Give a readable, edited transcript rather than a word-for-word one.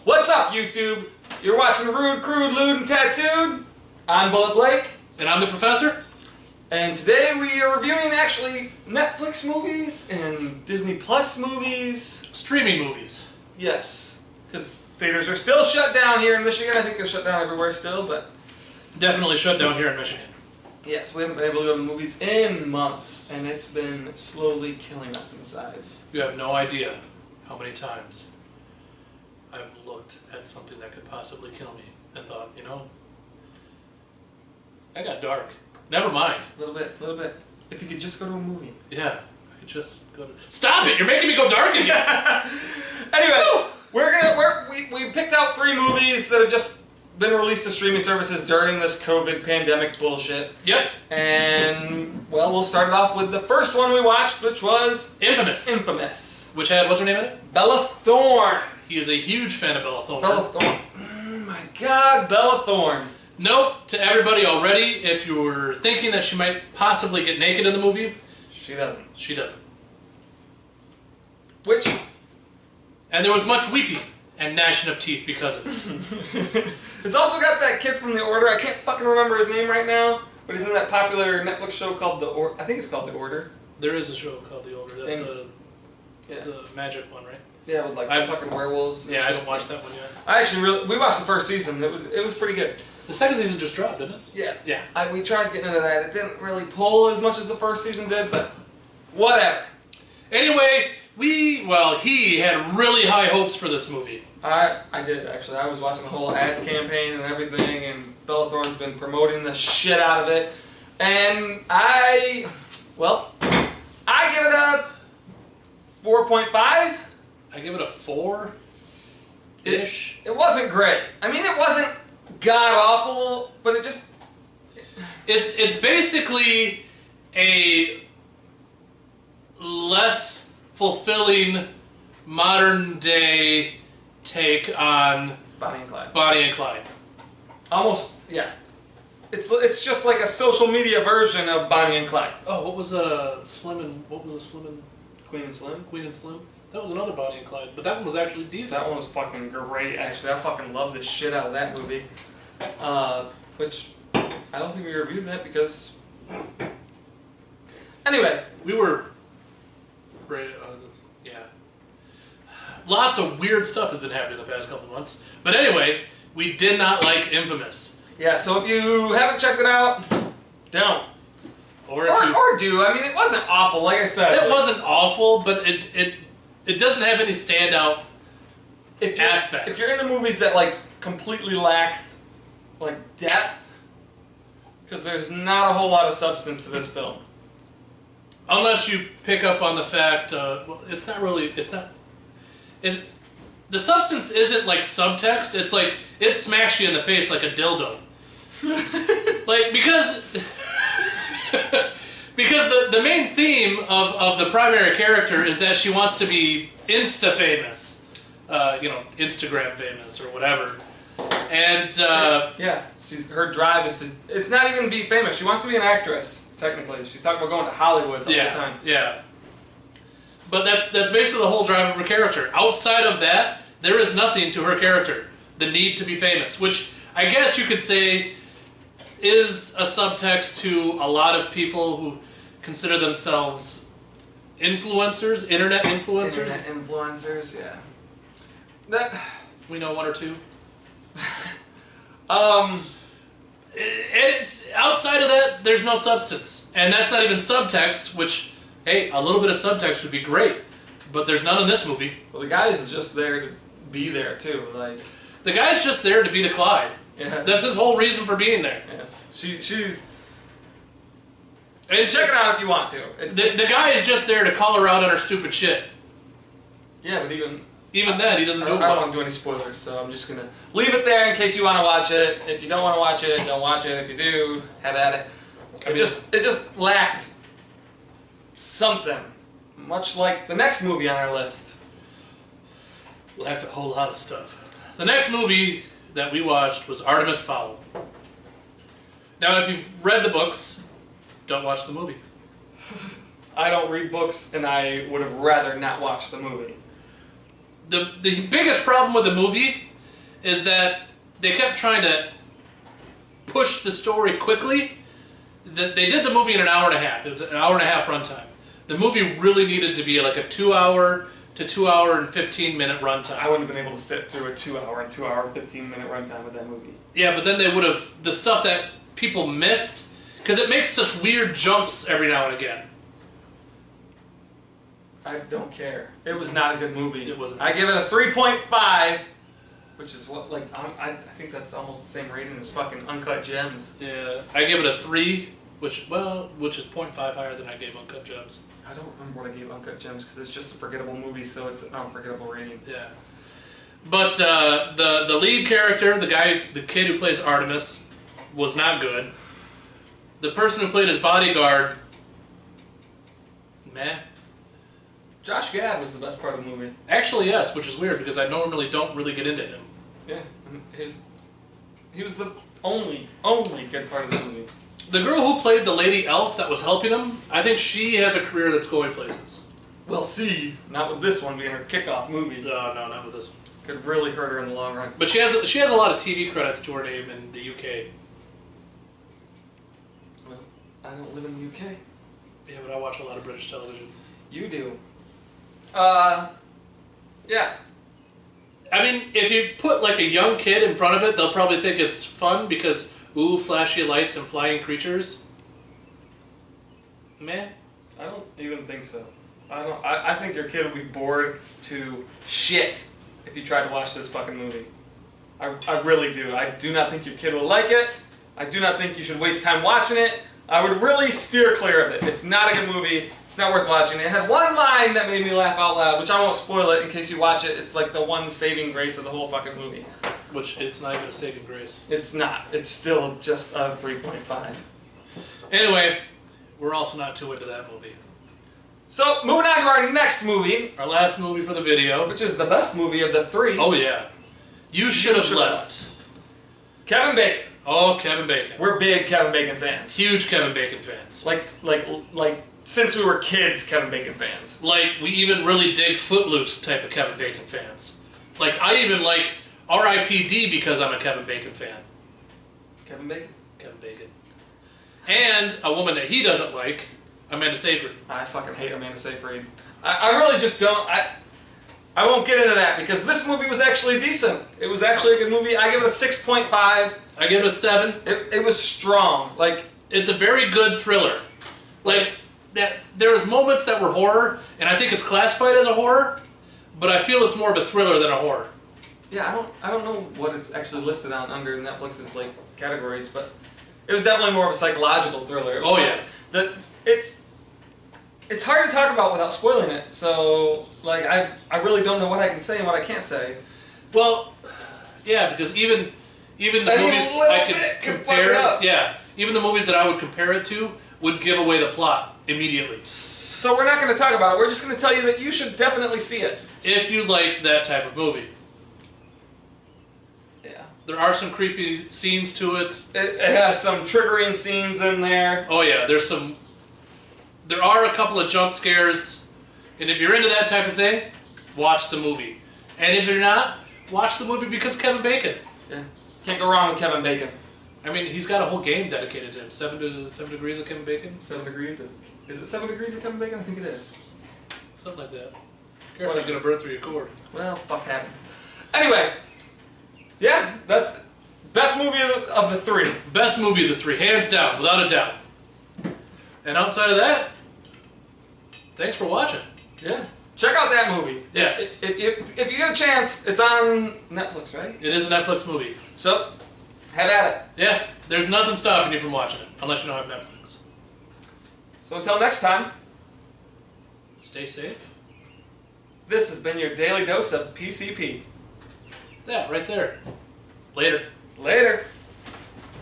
What's up, YouTube? You're watching Rude, Crude, Lewd, and Tattooed. I'm Bulleit Blake. And I'm the Professor. And today we are reviewing actually Netflix movies and Disney Plus movies. Streaming movies. Yes, because theaters are still shut down here in Michigan. I think they're shut down everywhere still, but... Definitely shut down here in Michigan. Yes, we haven't been able to go to movies in months, and it's been slowly killing us inside. You have no idea how many times I've looked at something that could possibly kill me and thought, you know, I got dark. Never mind. A little bit. If you could just go to a movie. Yeah, I could just go to... Stop it! You're making me go dark again! Anyway, we picked out 3 movies that have just been released to streaming services during this COVID pandemic bullshit. Yep. And, well, we'll start it off with the first one we watched, which was... Infamous. Which had, what's her name in it? Bella Thorne. He is a huge fan of Bella Thorne. Bella Thorne. Oh my god, Bella Thorne. Note to everybody already, if you were thinking that she might possibly get naked in the movie, she doesn't. She doesn't. Which... And there was much weeping and gnashing of teeth because of it. It's also got that kid from The Order. I can't fucking remember his name right now, but he's in that popular Netflix show called The Order. I think it's called The Order. There is a show called The Order. That's Yeah. the magic one, right? Yeah, with like fucking werewolves. And yeah, shit. I haven't watched that one yet. I actually we watched the first season. It was pretty good. The second season just dropped, didn't it? Yeah. Yeah. We tried getting into that. It didn't really pull as much as the first season did, but whatever. Anyway, he had really high hopes for this movie. I did actually. I was watching the whole ad campaign and everything, and Bella Thorne's been promoting the shit out of it, and I give it a 4.5. I give it a 4-ish. It wasn't great. I mean, it wasn't god awful, but it just... It's basically a less fulfilling modern day take on Bonnie and Clyde. Bonnie and Clyde. Almost, yeah. It's just like a social media version of Bonnie and Clyde. Oh, what was Slim and Queen and Slim? Queen and Slim? That was another Bonnie and Clyde, but that one was actually decent. That one was fucking great, actually. I fucking love the shit out of that movie. Which, I don't think we reviewed that because... Anyway. We were... yeah. Lots of weird stuff has been happening the past couple months. But anyway, we did not like Infamous. Yeah, so if you haven't checked it out, don't. Or do. I mean, it wasn't awful, like I said. It wasn't awful, but it doesn't have any standout aspects. If you're into movies that like completely lack like depth, because there's not a whole lot of substance to this film. Unless you pick up on the fact, well, it's not really, the substance isn't like subtext, it's like, it smacks you in the face like a dildo. Like, because the main theme of the primary character is that she wants to be Insta-famous. You know, Instagram famous or whatever. And, yeah, her drive is to, it's not even to be famous, she wants to be an actress, technically. She's talking about going to Hollywood all the time. Yeah. But that's basically the whole drive of her character. Outside of that, there is nothing to her character. The need to be famous, which I guess you could say is a subtext to a lot of people who consider themselves influencers, internet influencers. Internet influencers, yeah. We know one or two. And it's outside of that, there's no substance, and that's not even subtext. Which, hey, a little bit of subtext would be great, but there's none in this movie. Well, the guy's just there to be there too. Like the guy's just there to be the Clyde. Yeah, that's his whole reason for being there. Yeah, she's. And check it out if you want to. The guy is just there to call her out on her stupid shit. Yeah, but even that, he doesn't do it. I don't want to do any spoilers, so I'm just gonna leave it there in case you want to watch it. If you don't want to watch it, don't watch it. If you do, have at it. It just lacked something, much like the next movie on our list. Lacked a whole lot of stuff. The next movie that we watched was Artemis Fowl. Now, if you've read the books, don't watch the movie. I don't read books, and I would have rather not watched the movie. The biggest problem with the movie is that they kept trying to push the story quickly. They did the movie in an hour and a half. It was an hour and a half runtime. The movie really needed to be like a 2 hour to 2 hour and 15-minute runtime. I wouldn't have been able to sit through a 2 hour and 2 hour and 15-minute runtime with that movie. Yeah, but then they would have, the stuff that people missed, because it makes such weird jumps every now and again. I don't care. It was not a good movie. It wasn't. I give it a 3.5, which is what, like, I think that's almost the same rating as fucking Uncut Gems. Yeah, I give it a 3, which is 0.5 higher than I gave Uncut Gems. I don't remember what I gave Uncut Gems because it's just a forgettable movie, so it's an unforgettable rating. Yeah. But the lead character, the kid who plays Artemis, was not good. The person who played his bodyguard, meh. Josh Gad was the best part of the movie. Actually, yes, which is weird because I normally don't really get into him. Yeah, he was the only good part of the movie. The girl who played the lady elf that was helping him, I think she has a career that's going places. We'll see. Not with this one being her kickoff movie. No, not with this one. Could really hurt her in the long run. But she has a lot of TV credits to her name in the UK. Well, I don't live in the UK. Yeah, but I watch a lot of British television. You do. Yeah. I mean, if you put like a young kid in front of it, they'll probably think it's fun because, ooh, flashy lights and flying creatures. Meh. I don't even think so. I think your kid will be bored to shit if you try to watch this fucking movie. I really do. I do not think your kid will like it. I do not think you should waste time watching it. I would really steer clear of it. It's not a good movie. It's not worth watching. It had one line that made me laugh out loud, which I won't spoil it in case you watch it. It's like the one saving grace of the whole fucking movie. Which, it's not even a saving grace. It's not. It's still just a 3.5. Anyway, we're also not too into that movie. So, moving on to our next movie. Our last movie for the video. Which is the best movie of the three. Oh, yeah. You Should Have Left. Kevin Bacon. Oh, Kevin Bacon. We're big Kevin Bacon fans. Huge Kevin Bacon fans. Like since we were kids, Kevin Bacon fans. Like, we even really dig Footloose type of Kevin Bacon fans. Like, I even like R.I.P.D. because I'm a Kevin Bacon fan. Kevin Bacon? Kevin Bacon. And a woman that he doesn't like, Amanda Seyfried. I fucking hate Amanda Seyfried. I really just don't. I won't get into that because this movie was actually decent. It was actually a good movie. I give it a 6.5. I give it a 7. It was strong. Like, it's a very good thriller. Like, that there was moments that were horror, and I think it's classified as a horror, but I feel it's more of a thriller than a horror. Yeah, I don't know what it's actually listed on under Netflix's like categories, but it was definitely more of a psychological thriller. Oh yeah. It's hard to talk about without spoiling it, so like I really don't know what I can say and what I can't say. Well, yeah, because even the movies I could compare it, yeah, even the movies that I would compare it to would give away the plot immediately. So we're not going to talk about it. We're just going to tell you that you should definitely see it if you like that type of movie. Yeah. There are some creepy scenes to it. It has some triggering scenes in there. Oh yeah, there are a couple of jump scares, and if you're into that type of thing, watch the movie. And if you're not, watch the movie because Kevin Bacon. Yeah, can't go wrong with Kevin Bacon. I mean, he's got a whole game dedicated to him. 7 Degrees of Kevin Bacon? 7 Degrees of... Is it 7 Degrees of Kevin Bacon? I think it is. Something like that. Careful, you're going to burn through your cord. Well, fuck happened. Anyway, yeah, that's best movie of the three. Best movie of the three, hands down, without a doubt. And outside of that, thanks for watching. Yeah. Check out that movie. Yes. If you get a chance, it's on Netflix, right? It is a Netflix movie. So, have at it. Yeah, there's nothing stopping you from watching it, unless you don't have Netflix. So until next time, stay safe. This has been your daily dose of PCP. Yeah, right there. Later. Later.